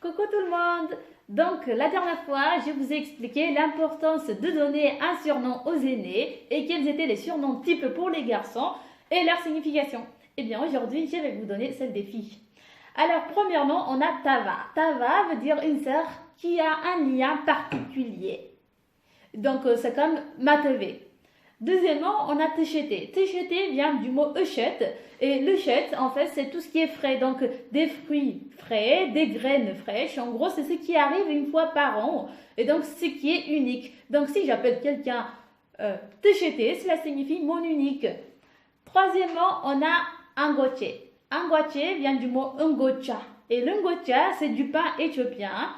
Coucou tout le monde! Donc, la dernière fois, je vous ai expliqué l'importance de donner un surnom aux aînés et quels étaient les surnoms types pour les garçons et leur signification. Eh bien, aujourd'hui, je vais vous donner celle des filles. Alors, premièrement, on a Tava. Tava veut dire une sœur qui a un lien particulier. Donc, c'est comme Mateve. Deuxièmement, on a Techete. Techete vient du mot echette. Et l'echette, en fait, c'est tout ce qui est frais. Donc, des fruits frais, des graines fraîches. En gros, c'est ce qui arrive une fois par an. Et donc, ce qui est unique. Donc, si j'appelle quelqu'un Techete, cela signifie mon unique. Troisièmement, on a Angoche. Angoche vient du mot ngocha. Et le ngocha, c'est du pain éthiopien.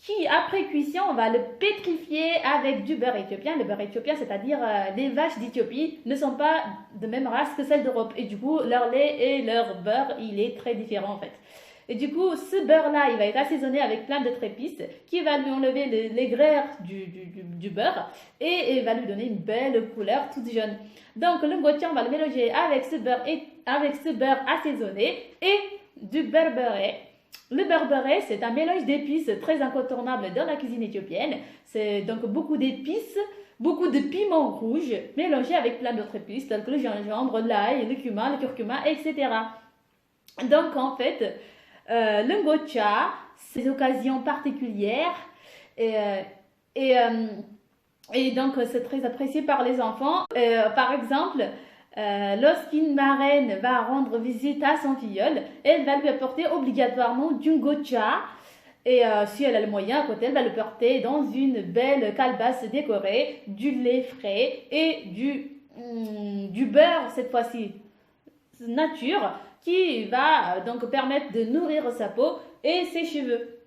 Qui, après cuisson, on va le pétrifier avec du beurre éthiopien. Le beurre éthiopien, c'est-à-dire les vaches d'Éthiopie ne sont pas de même race que celles d'Europe. Et du coup, leur lait et leur beurre, il est très différent en fait. Et du coup, ce beurre-là, il va être assaisonné avec plein d'autres épices qui va lui enlever les graires du beurre et va lui donner une belle couleur toute jaune. Donc, le ngocha, on va le mélanger avec ce beurre assaisonné et du beurre. Le beurre, c'est un mélange d'épices très incontournable dans la cuisine éthiopienne. C'est donc beaucoup d'épices, beaucoup de piments rouges mélangés avec plein d'autres épices telles que le gingembre, l'ail, le cumin, le curcuma, etc. Donc en fait, le ngocha, c'est des occasions particulières et, euh, et, euh, et donc c'est très apprécié par les enfants. Par exemple, lorsqu'une marraine va rendre visite à son filleul, elle va lui apporter obligatoirement du ngocha. Et si elle a le moyen, à côté, elle va le porter dans une belle calebasse décorée, du lait frais et du beurre, cette fois-ci nature, qui va donc permettre de nourrir sa peau et ses cheveux.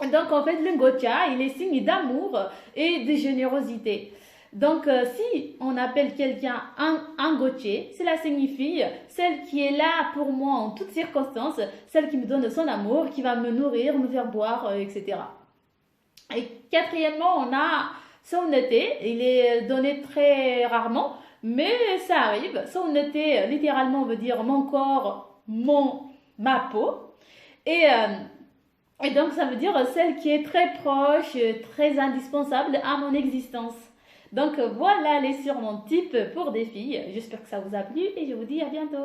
Donc en fait, le ngocha, il est signe d'amour et de générosité. Donc, si on appelle quelqu'un un goché, cela signifie celle qui est là pour moi en toutes circonstances, celle qui me donne son amour, qui va me nourrir, me faire boire, etc. Et quatrièmement, on a Saunete. Il est donné très rarement, mais ça arrive. Saunete, littéralement, veut dire mon corps, ma peau. Et, et donc, ça veut dire celle qui est très proche, très indispensable à mon existence. Donc voilà les surnoms types pour des filles. J'espère que ça vous a plu et je vous dis à bientôt.